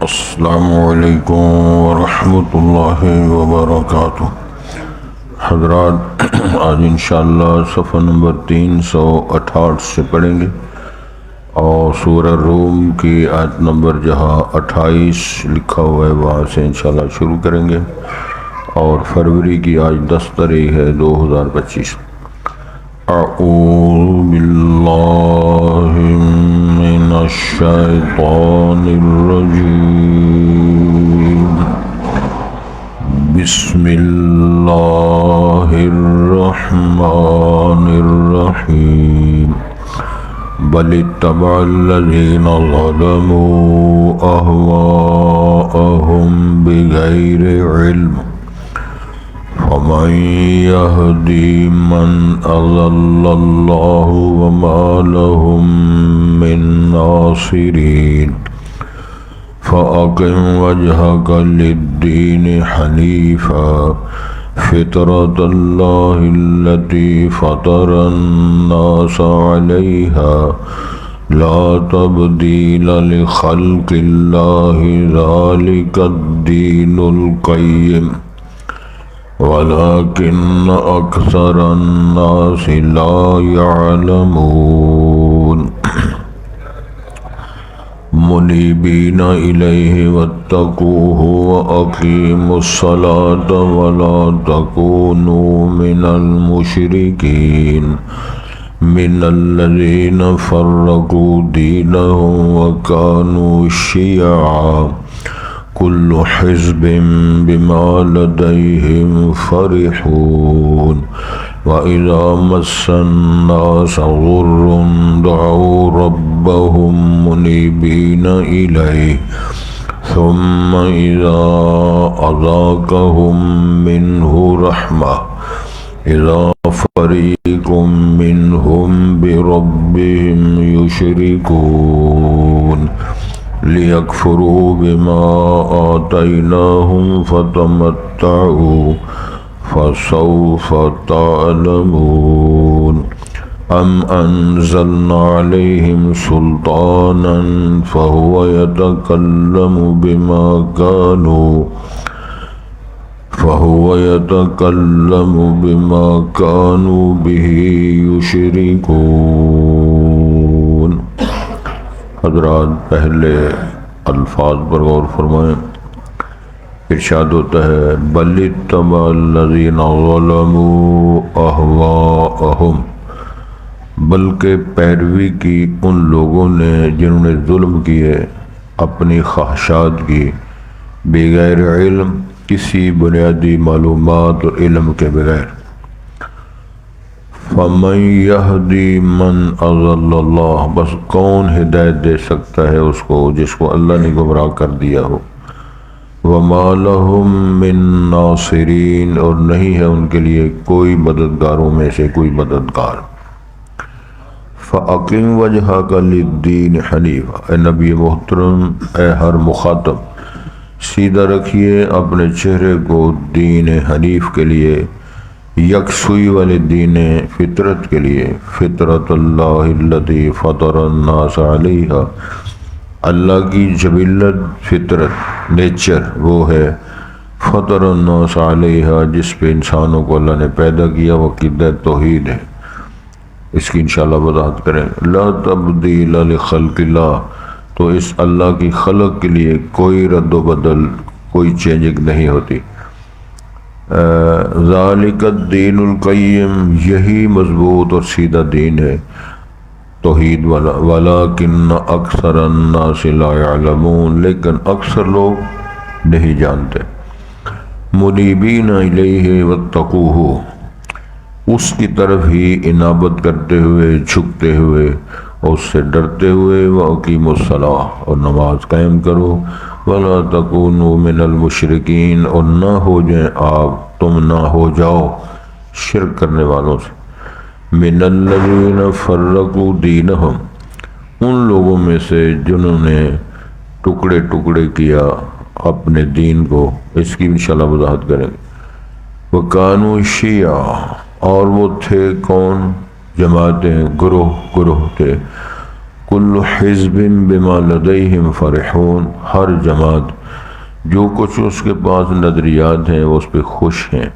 السلام علیکم ورحمۃ اللہ وبرکاتہ۔ حضرات، آج انشاءاللہ صفحہ نمبر 368 سے پڑھیں گے اور سورہ روم کی آیت نمبر جہاں 28 لکھا ہوا ہے وہاں سے انشاءاللہ شروع کریں گے، اور فروری کی آج 10 تاریخ ہے 2025۔ اعوذ باللہ من الشیطان الرجیم، بسم اللہ الرحمن الرحیم۔ بل اتبع الذین ظلموا اہواءهم بغیر علم، فمن يهدي من أضل الله وما لهم من ناصرين۔ فأقم وجهك للدين حنيفا فطرة الله التي فطر الناس عليها لا تبديل لخلق الله ذلك الدين القيم ولكن أكثر الناس لا يعلمون۔ منيبين إليه واتقوه وأقيموا الصلاة ولا تكونوا من المشركين من الذين فرقوا دينهم وكانوا شيعا كل حزب بما لديهم فرحون۔ وإذا مس الناس ضر دعوا ربهم منيبين إليه ثم إذا أذاقهم منه رحمة إذا فريق منهم بربهم يشركون ليكفروا بما آتيناهم فتمتعوا فسوف تعلمون۔ أم أنزلنا عليهم سلطانا فهو يتكلم بما كانوا به يشركون۔ حضرات، پہلے الفاظ پر غور فرمائیں۔ ارشاد ہوتا ہے بل اتبع الذین ظلموا اہواءہم، بلکہ پیروی کی ان لوگوں نے جنہوں نے ظلم کیے، اپنی خواہشات کی، بغیر علم، کسی بنیادی معلومات اور علم کے بغیر۔ فَمَن يَهْدِي مَنْ أَضَلَّ اللَّهُ، بس کون ہدایت دے سکتا ہے اس کو جس کو اللہ نے گمراہ کر دیا ہو۔ وَمَا لَهُم مِّن نَاصِرِينَ، اور نہیں ہے ان کے لیے کوئی مددگاروں میں سے کوئی مددگار۔ فَأَقِمْ وَجْهَكَ لِلدِّينِ حَنِيفًا، اے نبی محترم، اے ہر مخاطب، سیدھا رکھیے اپنے چہرے کو دین حنیف کے لیے، یکسوئی والے دین فطرت کے لیے۔ فطرت اللہ التی فطر الناس علیہا، اللہ کی جبلت، فطرت، نیچر وہ ہے فطر الناس علیہا جس پہ انسانوں کو اللہ نے پیدا کیا، وہ عقیدہ توحید ہے۔ اس کی انشاءاللہ وضاحت کریں۔ لا تبدیل لخلق اللہ، تو اس اللہ کی خلق کے لیے کوئی رد و بدل، کوئی چینجنگ نہیں ہوتی۔ ذالک الدین القیم، یہی مضبوط اور سیدھا دین ہے، توحید والا۔ ولیکن اکثر الناس لا یعلمون، لیکن اکثر لوگ نہیں جانتے۔ منیبین الیہ واتقوہ، اس کی طرف ہی انابت کرتے ہوئے، جھکتے ہوئے، اور اس سے ڈرتے ہوئے۔ وَأَقِیمُوا الصَّلَاةَ، اور نماز قائم کرو۔ وَلَا تَكُونُوا مِنَ الْمُشْرِكِينَ، اور نہ ہو جائیں آپ، تم نہ ہو جاؤ شرک کرنے والوں سے۔ مِنَ الَّذِينَ فَرَّقُوا دِينَهُمْ، ان لوگوں میں سے جنہوں نے ٹکڑے ٹکڑے کیا اپنے دین کو۔ اس کی انشاءاللہ وضاحت کریں گے۔ وَكَانُوا شِيَعًا، اور وہ تھے کون؟ جماعتیں، گروہ تھے۔ کل حزب بما لدیہم فرحون، ہر جماعت جو کچھ اس کے پاس نظریات ہیں وہ اس پہ خوش ہیں۔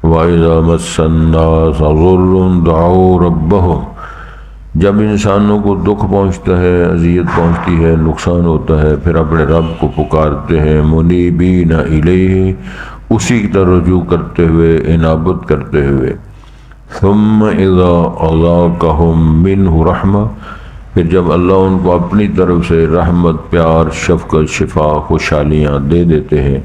وَإِذَا مَسَّ النَّاسَ ضُرٌّ دَعَوْا رَبَّهُمْ، جب انسانوں کو دکھ پہنچتا ہے، اذیت پہنچتی ہے، نقصان ہوتا ہے، پھر اپنے رب کو پکارتے ہیں، منیبین الیہ، اسی کی طرف رجوع کرتے ہوئے، انابت کرتے ہوئے۔ ثم اذا اذاقہم منہ رحمہ، پھر جب اللہ ان کو اپنی طرف سے رحمت، پیار، شفقت، شفا، خوشحالیاں دے دیتے ہیں۔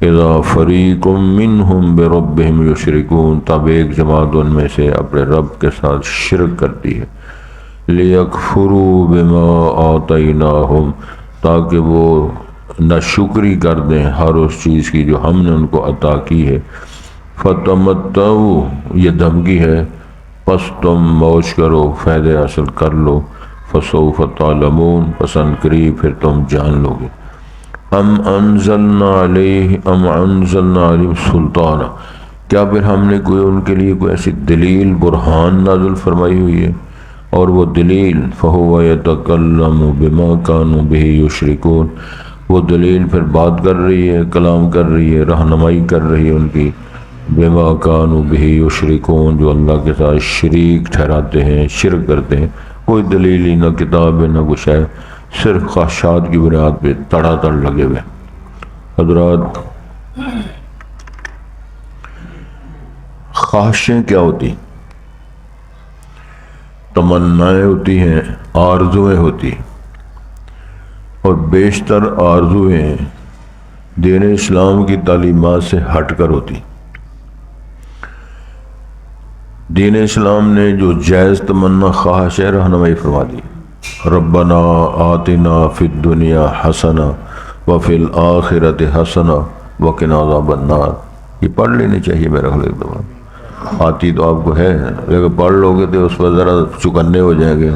اذا فریق منہم بربہم یشرکون، تب ایک جماعت ان میں سے اپنے رب کے ساتھ شرک کرتی ہے۔ لیکفروا بما آتیناہم، تاکہ وہ ناشکری کر دیں ہر اس چیز کی جو ہم نے ان کو عطا کی ہے۔ فتمتعوا، یہ دھمکی ہے، پس تم موج کرو، فائدے حاصل کر لو۔ فسوف تعلمون، پسند قریب پھر تم جان لو گے۔ ام انزلنا علیہم سلطانا، کیا پھر ہم نے کوئی ان کے لیے کوئی ایسی دلیل، برہان نازل فرمائی ہوئی ہے؟ اور وہ دلیل فہو یتکلم بما کانوا بہ یشرکون، وہ دلیل پھر بات کر رہی ہے، کلام کر رہی ہے، رہنمائی کر رہی ہے ان کی، بما کانوا بہ یشرکون، جو اللہ کے ساتھ شریک ٹھہراتے ہیں، شرک کرتے ہیں۔ کوئی دلیل ہی، نہ کتاب ہے، نہ کچھ ہے، صرف خواہشات کی بنیاد پہ تڑا تڑ لگے ہوئے۔ حضرات، خواہشیں کیا ہوتی؟ تمنائیں ہوتی ہیں، آرزویں ہوتی، اور بیشتر آرزویں دین اسلام کی تعلیمات سے ہٹ کر ہوتی۔ دین اسلام نے جو جائز تمنا، خواہش ہے، رہنمائی فرما دی۔ ربنا آتنا فی الدنیا حسنہ وفی الآخرۃ حسنہ وقنا عذاب النار، یہ پڑھ لینی چاہیے میرا خیال ہے۔ آتی تو آپ کو ہے، لیکن پڑھ لو گے تو اس پر ذرا چکنے ہو جائیں گے،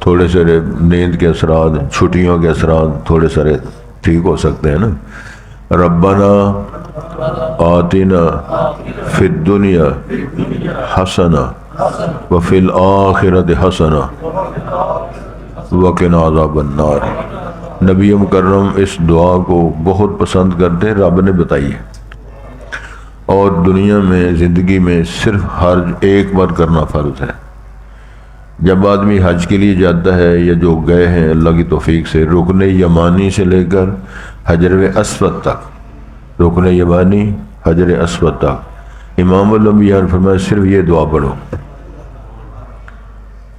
تھوڑے سارے نیند کے اثرات، چھٹیوں کے اثرات تھوڑے سارے ٹھیک ہو سکتے ہیں نا۔ ربنا آتنا فی الدنیا حسنہ وفی الآخرۃ حسنہ وقنا عذاب النار، نبی مکرم اس دعا کو بہت پسند کرتے، رب نے بتائی ہے، اور دنیا میں، زندگی میں صرف حج ایک بار کرنا فرض ہے۔ جب آدمی حج کے لیے جاتا ہے، یا جو گئے ہیں اللہ کی توفیق سے، رکن یمانی سے لے کر حجر اسود تک، رکن یمانی، حجر اسود تک، امام الانبیاء نے فرمایا صرف یہ دعا پڑھو،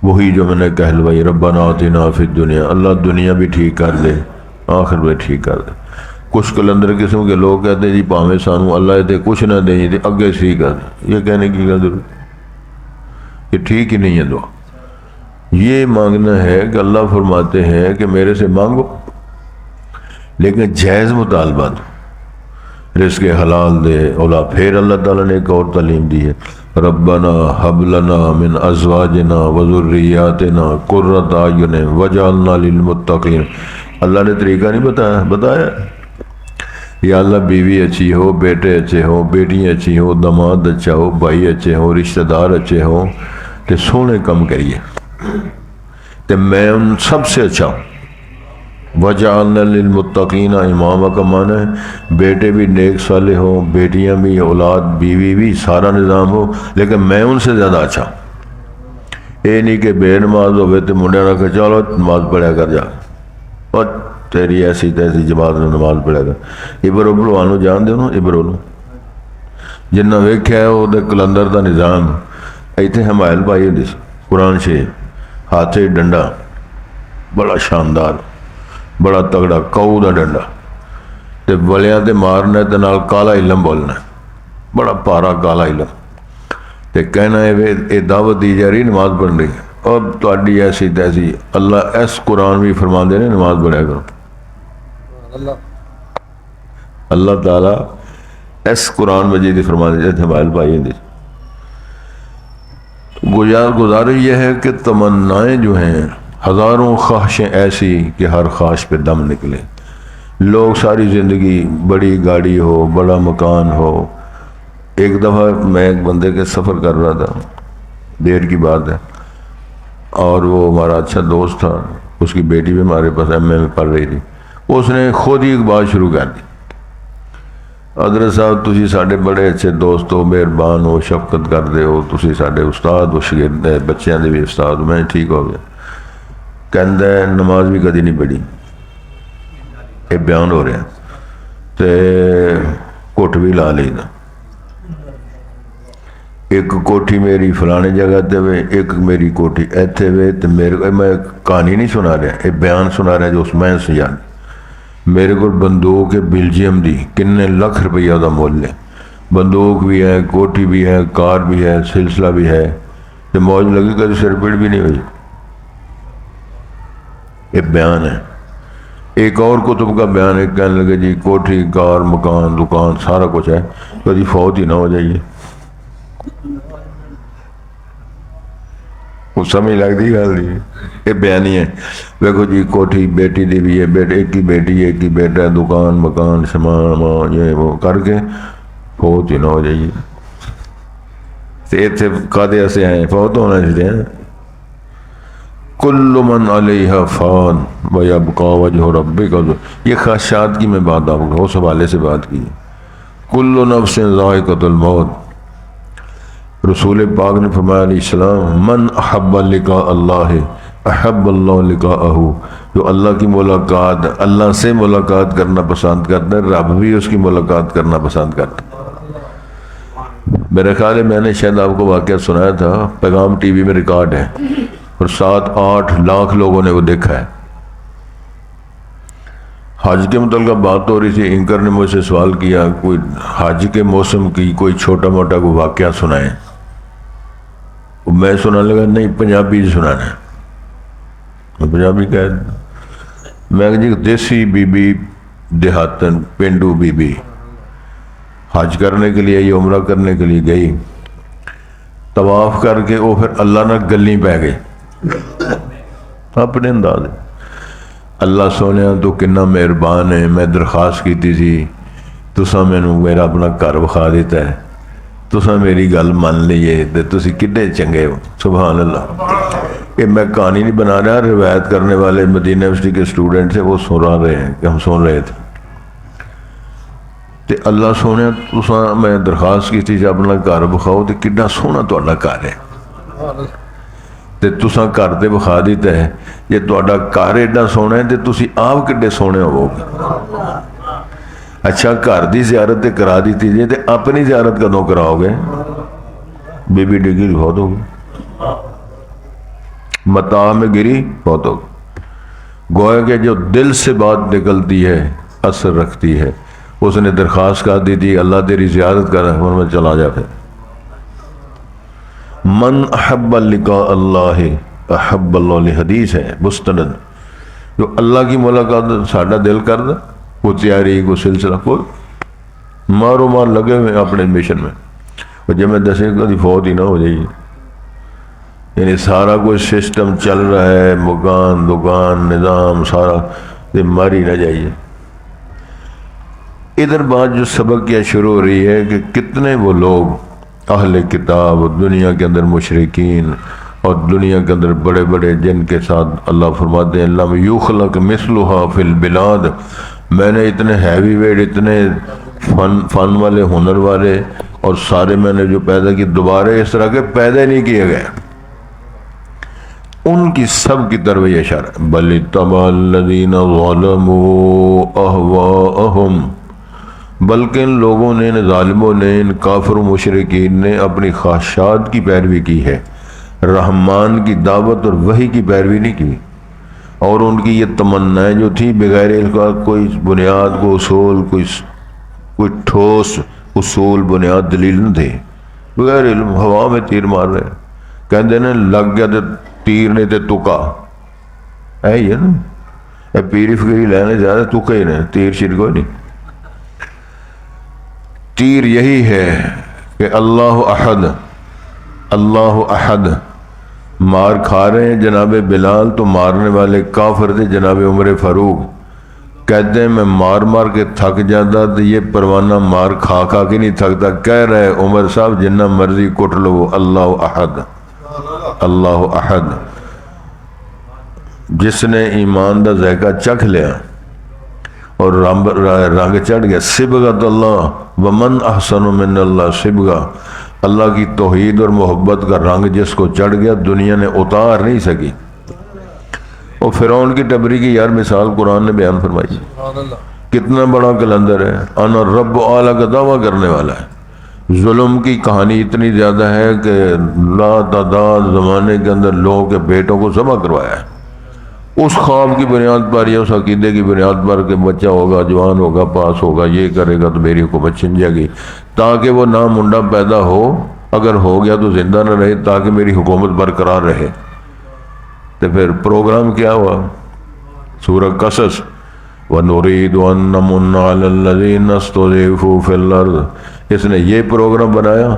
وہی جو میں نے کہلوائی، ربنا آتنا فی الدنیا، اللہ دنیا بھی ٹھیک کر دے، آخر بھی ٹھیک کر دے۔ کچھ کلندر قسم کے لوگ کہتے ہیں جی پاویں سانو اللہ تے کچھ نہ دیں تے اگے ٹھیک کر دیں، یہ کہنے کی ضرورت، یہ ٹھیک ہی نہیں ہے دعا۔ یہ مانگنا ہے کہ اللہ فرماتے ہیں کہ میرے سے مانگو، لیکن جائز مطالبہ دو، رزق حلال دے۔ اولا پھر اللہ تعالیٰ نے ایک اور تعلیم دی ہے، ربنا ہب لنا من ازواجنا وذریاتنا قرۃ اعین وجعلنا للمتقین، اللہ نے طریقہ نہیں بتایا، یا اللہ بیوی اچھی ہو، بیٹے اچھے ہوں، بیٹیاں اچھی ہوں، داماد اچھا ہو، بھائی اچھے ہوں، رشتہ دار اچھے ہوں، تے سونے کم کریے، تے میں ان سب سے اچھا ہوں۔ وجعلنا للمتقین، امامہ کا معنی ہے بیٹے بھی نیک صالح ہوں، بیٹیاں بھی، اولاد، بیوی بھی، سارا نظام ہو، لیکن میں ان سے زیادہ اچھا ہوں۔ یہ نہیں کہ بے نماز ہوئے تو منڈیا رکھے چلو نماز پڑھیا کر جا، اور تیری ایسی تیسی جماعت میں نماز پڑھے گا۔ ابرو بلوانو جان دے نا، ابرو نو جنہ ویکھیا ہے وہ کلندر دا نظام، ایتھے ہمائل پائی ہوندی سی، قرآن شریف، ہاتھے ڈنڈا بڑا شاندار، بڑا تگڑا کؤ دا ڈنڈا، تے ولیاں تے مارنا تے نال کالا علم بولنا، بڑا پارا کالا علم، تے کہنا ہے اے دعوت دی جا رہی نماز پڑھ رہی، اور تہاڈی ایسی تیسی، اللہ ایس قرآن بھی فرما دے نے نماز پڑھیا کرو، اللہ تعالیٰ ایس قرآن مجید فرما دے ہمائل بھائی دی۔ گزارش یہ ہے کہ تمنائیں جو ہیں، ہزاروں خواہشیں ایسی کہ ہر خواہش پہ دم نکلے۔ لوگ ساری زندگی بڑی گاڑی ہو، بڑا مکان ہو۔ ایک دفعہ میں ایک بندے کے سفر کر رہا تھا، دیر کی بات ہے، اور وہ ہمارا اچھا دوست تھا، اس کی بیٹی بھی ہمارے پاس ایم اے میں پڑھ رہی تھی، اس نے خود ہی ایک بات شروع کر دی، حضرت صاحب تسی ساڈے بڑے اچھے دوست ہو، مہربان ہو، شفقت کرتے ہو، تسی ساڈے استاد ہو، شاگرد بچیاں دے بھی استاد ہو۔ میں ٹھیک ہو گیا، کہندا ہے نماز بھی کدی نہیں پڑھی، یہ بیان ہو رہا ہے، تے گھٹ بھی لا لی نا، ایک کوٹھی میری فلانے جگہ تے وے، ایک میری کوٹھی ایتھے وے، تے میرے میں کہانی نہیں سنا رہا، یہ بیان سنا رہا جو اس میں سجان میرے کو بندوق ہے بیلجیم دی، کنے لاکھ روپیہ دا مول ہے، بندوق بھی ہے، کوٹھی بھی ہے، کار بھی ہے، سلسلہ بھی ہے، تے موج لگی کبھی سر پیڑ بھی نہیں ہوئی، یہ بیان ہے۔ ایک اور کتب کا بیان ہے، کہنے لگے جی کوٹھی، کار، مکان، دکان سارا کچھ ہے، کبھی فوت ہی نہ ہو جائیے، وہ سمجھ لگتی گل نہیں، یہ بیان ہی ہے۔ دیکھو جی کوٹھی بیٹی دی بھی ہے، ایک ہی بیٹی ایک ہی بیٹا، دکان مکان سامان یہ وہ کر کے فوت ہی نہ ہو جائیے، اتنے قادے سے آئے فوت ہونا چاہتے ہیں۔ کل من علیہ فان ویبقی وجہ ربک، یہ خدشات کی میں بات آپ کو اس حوالے سے بات کی ہے۔ کل نفس ذائقۃ الموت، رسول پاک نے فرمایا علیہ السلام من احب لقاء اللہ احب اللہ لقاءہ، جو اللہ کی ملاقات، اللہ سے ملاقات کرنا پسند کرتا ہے، رب بھی اس کی ملاقات کرنا پسند کرتا ہے۔ میرے خیال ہے میں نے شاید آپ کو واقعہ سنایا تھا، پیغام ٹی وی میں ریکارڈ ہے، اور 7-8 لاکھ لوگوں نے وہ دیکھا ہے۔ حج کے متعلقہ بات ہو رہی تھی، اینکر نے مجھ سے سوال کیا کوئی حج کے موسم کی کوئی چھوٹا موٹا کوئی واقعہ سنائیں، میں سنانے لگا نہیں پنجابی سنانا ہے، پنجابی کہہ میں جی دیسی بی بی دیہاتن پینڈو بی بی حج کرنے کے لیے یا عمرہ کرنے کے لیے گئی، طواف کر کے وہ پھر اللہ نہ گلی پہ گئی اپنے انداز، اللہ سونے تو کنا مہربان ہے، میں درخواست کی تھی تساں مینوں میرا اپنا گھر وکھا دیتا ہے، تساں میری گل من لیے تے تسی کڈے چنگے ہو، سبحان اللہ۔ یہ میں کہانی نہیں بنا رہا، روایت کرنے والے مدینہ یونیورسٹی کے اسٹوڈنٹ تھے، وہ سنا رہے ہیں کہ ہم سن رہے تھے، تے اللہ سونے تساں میں درخواست کی تھی اپنا گھر وکھاؤ تے کڈا سونا تہاڈا گھر ہے، تے تساں گھر تے وکھا دیتا ہے، جے تہاڈا گھر ایڈا سونا ہے تے تسی آپ کڈے سونے ہوو گے۔ اچھا گھر دی زیارت تے کرا دیتی جے تے اپنی زیارت کدوں کراؤ گے؟ بی بی ڈگی بہت ہوگی، متاع میں گری بہت ہوگی، گویا کہ جو دل سے بات نکلتی ہے اثر رکھتی ہے۔ اس نے درخواست کر دی تھی اللہ تیری زیارت کر، میں چلا جا پھر۔ من احب لقاء اللہ احب اللہ، حدیث ہے مستند، جو اللہ کی ملاقات ساڈا دل کردا، کوئی تیاری کوئی سلسلہ کوئی مارو مار لگے ہوئے اپنے مشن میں، اور جب میں دسے کبھی فوت ہی نہ ہو جائیے، یعنی سارا کچھ سسٹم چل رہا ہے، مکان دکان نظام سارا، یہ مر ہی نہ جائیے۔ ادھر بات جو سبق کیا شروع ہو رہی ہے کہ کتنے وہ لوگ اہل کتاب دنیا کے اندر مشرکین اور دنیا کے اندر بڑے بڑے جن کے ساتھ اللہ فرماتے ہیں لم یخلق مثلھا فی البلاد، میں نے اتنے ہیوی ویٹ، اتنے فن والے ہنر والے اور سارے میں نے جو پیدا کی دوبارہ اس طرح کے پیدا نہیں کیے گئے، ان کی سب کی طرف یہ اشارہ بل اتبع الذین ظلموا اہواءہم، بلکہ ان لوگوں نے، ان ظالموں نے، ان کافر و مشرکین نے اپنی خواہشات کی پیروی کی ہے، رحمان کی دعوت اور وحی کی پیروی نہیں کی، اور ان کی یہ تمنائیں جو تھی بغیر علم کا کوئی بنیاد کو اصول کوئی ٹھوس اصول بنیاد دلیل نہ تھی، بغیر علم ہوا میں تیر مار رہے، کہتے ہیں لگ گیا تو تیر نہیں تے تکا، ہے یہ نا، اے پیری فکری لینے زیادہ تکا ہی نہیں، تیر شیر کوئی نہیں۔ تیر یہی ہے کہ اللہ احد، اللہ احد، مار کھا رہے ہیں جناب بلال، تو مارنے والے کافر تھے جناب عمر فاروق، کہتے ہیں میں مار مار کے تھک جاتا تو یہ پروانہ مار کھا کھا کے نہیں تھکتا، کہہ رہے عمر صاحب جنہ مرضی کٹ لو، اللہ احد، اللہ احد۔ جس نے ایمان دا ذائقہ چکھ لیا اور رنگ چڑھ گیا، صبغۃ اللہ ومن احسن من اللہ صبغہ، اللہ کی توحید اور محبت کا رنگ جس کو چڑھ گیا دنیا نے اتار نہیں سکی۔ اور فرعون کی ٹبری کی یار مثال قرآن نے بیان فرمائی، کتنا بڑا کلندر ہے، انا رب اعلیٰ کا دعویٰ کرنے والا ہے۔ ظلم کی کہانی اتنی زیادہ ہے کہ لا تعداد زمانے کے اندر لوگوں کے بیٹوں کو ذبح کروایا ہے، اس خواب کی بنیاد پر یا اس عقیدے کی بنیاد پر کہ بچہ ہوگا، جوان ہوگا، پاس ہوگا، یہ کرے گا تو میری حکومت چھن جائے گی، تاکہ وہ نہ منڈا پیدا ہو، اگر ہو گیا تو زندہ نہ رہے، تاکہ میری حکومت برقرار رہے۔ تو پھر پروگرام کیا ہوا؟ سورہ قصص، وَنُرِيدُ أَن نَّمُنَّ عَلَى الَّذِينَ اسْتُضْعِفُوا فِي الْأَرْضِ، اس نے یہ پروگرام بنایا،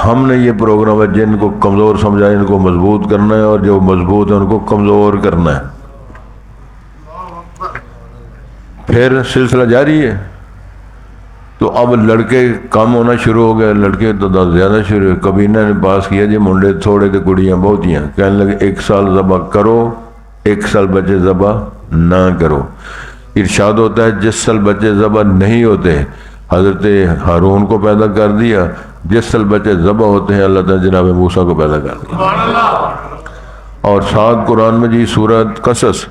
ہم نے یہ پروگرام ہے، جن کو کمزور سمجھا ان کو مضبوط کرنا ہے، اور جو مضبوط ہے ان کو کمزور کرنا ہے۔ پھر سلسلہ جاری ہے۔ تو اب لڑکے کم ہونا شروع ہو گئے، لڑکے تو زیادہ شروع ہوئے۔ کبینہ نے پاس کیا جی منڈے تھوڑے تھے، کڑیاں بہت ہیں، کہنے لگے 1 سال ذبح کرو، 1 سال بچے ذبح نہ کرو۔ ارشاد ہوتا ہے جس سال بچے ذبح نہیں ہوتے حضرت ہارون کو پیدا کر دیا، جس سال بچے ذبح ہوتے ہیں اللہ تعالیٰ جناب موسیٰ کو پیدا کر دیا۔ اور ساتھ قرآن میں جی سورۃ قصص،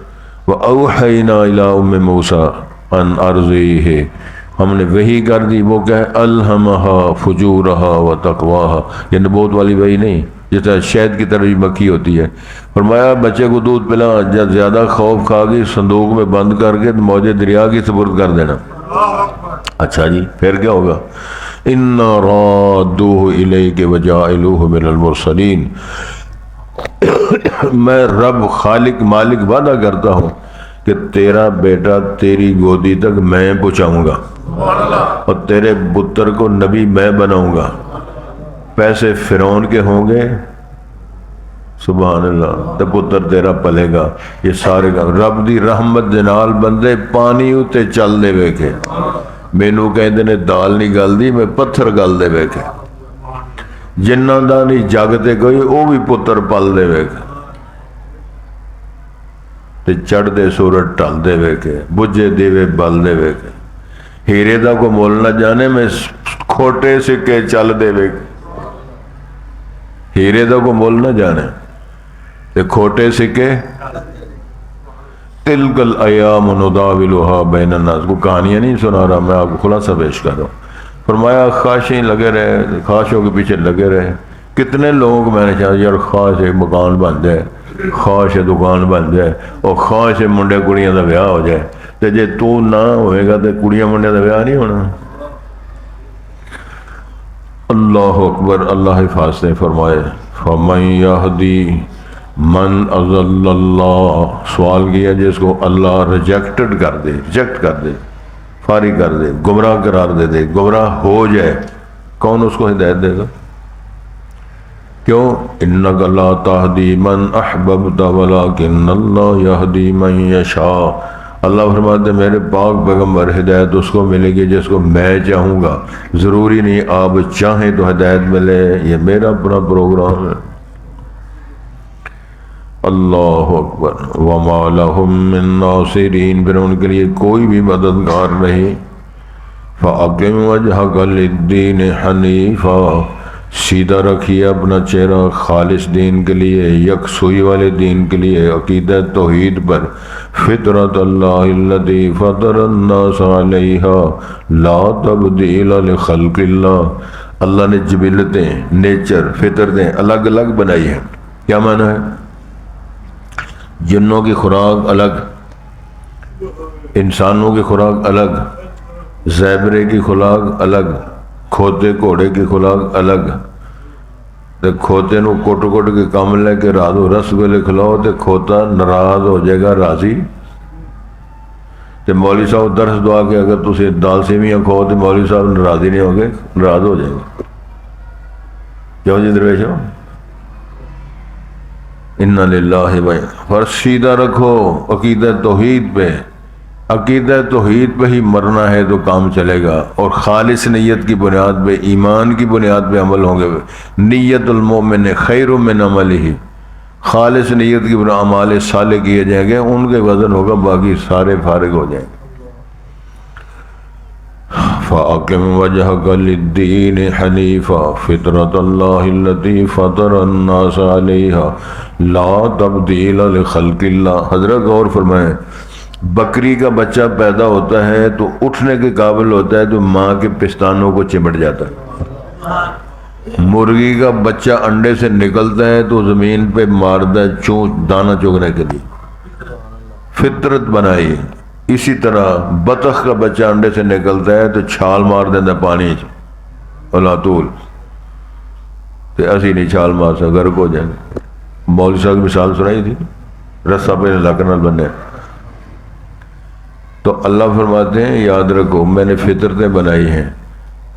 وَأَوْحَيْنَا إِلَىٰ أُمِّ مُوسَىٰ أَنْ أَرْضِعِهِ، ہم نے وحی کر دی، وہ کیا ہے؟ الہمہا فجورہا و تقواہا، یہ نبوت والی وحی نہیں، جس طرح شہد کی طرح مکھی ہوتی ہے۔ فرمایا بچے کو دودھ پلا، جب زیادہ خوف کھا گئی صندوق میں بند کر کے موج دریا کی سپرد کر دینا۔ اچھا جی پھر کیا ہوگا؟ اِنَّا رَادُّوهُ إِلَيْكَ وَجَاعِلُوهُ مِنَ الْمُرْسَلِينَ، میں رب خالق مالک وعدہ کرتا ہوں کہ تیرا بیٹا تیری گودی تک میں پہنچاؤں گا، اور تیرے پتر کو نبی میں بناؤں گا، پیسے فرعون کے ہوں گے، سبحان اللہ، تو پتر تیرا پلے گا۔ یہ سارے کا رب دی رحمت دے نال بندے پانی اتے چل دے ویکھے، مینوں کہندے نے دال نہیں گل دی، میں پتھر گل دے ویکھے، جنہاں دا نہیں جگ تے کوئی او بھی پتر پل دے ویکھے، تے چڑھ دے سورج ٹل دے ویکھے، بجے دیوے بل دے ویکھے، ہیرے دا کو مول نہ جانے میں کھوٹے سکے چل دے ویکھے، ہیرے دا کو مول نہ جانے تے کھوٹے سکے، تلک الایام نداولها بین الناس، کو کہانیاں نہیں سنا رہا میں، آپ کو خلاصہ پیش کر رہا ہوں۔ فرمایا خواہشیں لگے رہے، خواہشوں کے پیچھے لگے رہے، کتنے لوگوں کو میں نے چاہا یار خواہش ہے مکان بن جائے، خواہش ہے دکان بن جائے، اور خواہش ہے منڈے کڑیاں دا بیاہ ہو جائے، تے جے تو نہ ہوئے گا تے کڑیاں منڈے دا بیاہ نہیں ہونا۔ اللہ اکبر، اللہ حفاظ نے فرمائے فَمَن يَهْدِي من اضل اللہ، سوال کیا جس کو اللہ ریجیکٹ کر دے، فارغ کر دے، گمراہ قرار دے دے، گمراہ ہو جائے، کون اس کو ہدایت دے گا؟ کیوں؟ انک لا تہدی من احببت ولکن اللہ یہدی من یشاء، اللہ فرماتے میرے پاک پیغمبر ہدایت اس کو ملے گی جس کو میں چاہوں گا، ضروری نہیں آپ چاہیں تو ہدایت ملے، یہ میرا اپنا پروگرام ہے۔ اللہ اکبر، وما لهم من ناصرین، پھر ان کے لیے کوئی بھی مددگار نہیں۔ فَأَقِمْ وَجْهَكَ لِلدِّينِ حَنِيفًا، سیدھا رکھیے اپنا چہرہ خالص دین کے لیے، یکسوئی والے دین کے لیے، عقیدہ توحید پر، فطرت اللہ الذی فطر الناس علیہا لا تبدیل لخلق اللہ، اللہ نے جبلتیں، نیچر، فطرتیں الگ الگ بنائی ہیں۔ کیا معنی ہے؟ جنوں کی خوراک الگ، انسانوں کی خوراک الگ، زیبرے کی خوراک الگ، کھوتے گھوڑے کی خوراک الگ، تے کھوتے نو کٹ کٹ کے کم لے کے رات کو رسگلے کھلاؤ تے کھوتا ناراض ہو جائے گا راضی، تے مولوی صاحب درس دعا کے اگر تسی دال سیویاں کھاؤ تے مولوی صاحب ناراضی نہیں ہوگے، ناراض ہو جائیں گے۔ کیوں جی درویشو؟ اِنَّا لِلَّهِ وَإِنَّا، فرض سیدھا رکھو عقیدہ توحید پہ، عقیدہ توحید پہ ہی مرنا ہے تو کام چلے گا، اور خالص نیت کی بنیاد پہ، ایمان کی بنیاد پہ عمل ہوں گے۔ نیت المومن خیر من عملہ، خالص نیت کی بنا اعمال صالح کیے جائیں گے، ان کے وزن ہوگا، باقی سارے فارغ ہو جائیں گے۔ فَأَقِمْ وَجْهَكَ لِلدِّينِ حَنِيفًا فِطْرَةَ اللَّهِ الَّتِي فَطَرَ النَّاسَ عَلَيْهَا لَا تَبْدِيلَ لِخَلْقِ اللَّهِ۔ حضرت غور فرمائیں، بکری کا بچہ پیدا ہوتا ہے تو اٹھنے کے قابل ہوتا ہے تو ماں کے پستانوں کو چمٹ جاتا ہے۔ مرغی کا بچہ انڈے سے نکلتا ہے تو زمین پہ مارتا ہے چونچ دانہ چگنے کے لیے، فطرت بنائی۔ اسی طرح بطخ کا بچہ انڈے سے نکلتا ہے تو چھال مار دیتا ہے پانی علاتول، تو اسی نہیں چھال مار سکتے، غرق ہو جائیں گے۔ مولوی صاحب کی مثال سنائی تھی، رسا پہ لکڑ بننے۔ تو اللہ فرماتے ہیں یاد رکھو میں نے فطرتیں بنائی ہیں،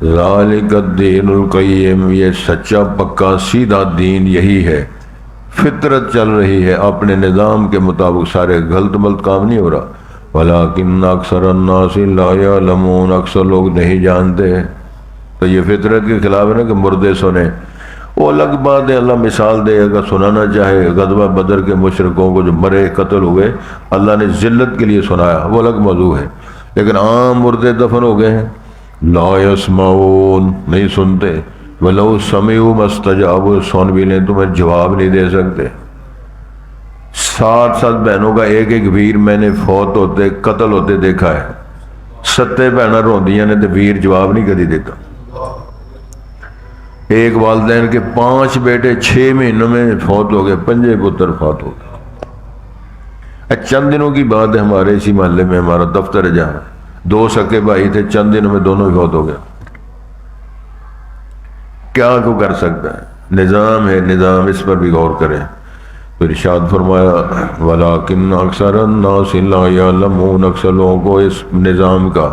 ذالک الدین القیم، یہ سچا پکا سیدھا دین یہی ہے۔ فطرت چل رہی ہے اپنے نظام کے مطابق، سارے غلط ملت کام نہیں ہو رہا۔ وَلَٰكِنَّ أَكْثَرَ النَّاسِ لَا يَعْلَمُونَ، اکثر لوگ نہیں جانتے۔ تو یہ فطرت کے خلاف ہے نا کہ مردے سنے، وہ الگ بات ہے، اللہ مثال دے گا، سنانا چاہے غزوہ بدر کے مشرکوں کو جو مرے قتل ہوئے، اللہ نے ذلت کے لیے سنایا، وہ الگ موضوع ہے۔ لیکن عام مردے دفن ہو گئے ہیں، لا یسمعون، نہیں سنتے، وَلَوْ سَمِعُوا مَا اسْتَجَابُوا، سن بھی لیں تمہیں جواب نہیں دے سکتے۔ 7 بہنوں کا ایک ایک ویر میں نے فوت ہوتے قتل ہوتے دیکھا ہے، 7 بہنیں روندیاں نے تو ویر جواب نہیں کدی دیتا۔ ایک والدین کے 5 بیٹے 6 مہینوں میں فوت ہو گئے، 5 پتر فوت ہو گئے۔ چند دنوں کی بات ہے، ہمارے اسی محلے میں ہمارا دفتر ہے جہاں 2 سکے بھائی تھے، چند دنوں میں دونوں ہی فوت ہو گئے۔ کیا کو کر سکتا ہے؟ نظام ہے، نظام، اس پر بھی غور کریں۔ تو ارشاد فرمایا وَلَٰكِنَّ أَكْثَرَ النَّاسِ لَا يَعْلَمُونَ، اکثر لوگوں کو اس نظام کا،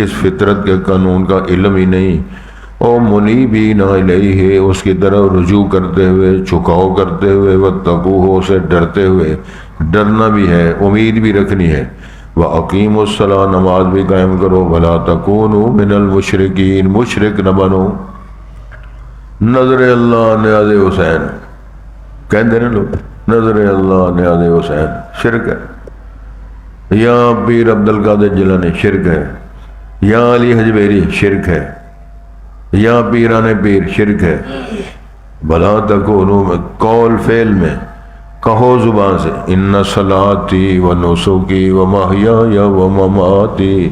اس فطرت کے قانون کا علم ہی نہیں۔ او منیبین الیہ، اس کی طرف رجوع کرتے ہوئے، جھکاؤ کرتے ہوئے، واتقوہ، اسے ڈرتے ہوئے، ڈرنا بھی ہے، امید بھی رکھنی ہے۔ وَأَقِیمُوا الصَّلَاةَ، نماز بھی قائم کرو۔ وَلَا تَکُونُوا مِنَ الْمُشْرِکِینَ، مشرک نہ بنو۔ نظر اللہ نیاز حسین کہتے ہیں لوگ، نظر اللہ نیاز حسین شرک ہے، یا پیر عبد القادر جیلانی شرک ہے، یا علی حجویری شرک ہے، یا پیران پیر شرک ہے۔ بھلا تکونوا میں قول فعل میں کہو زبان سے، ان صلاتی و نسکی و محیای و مماتی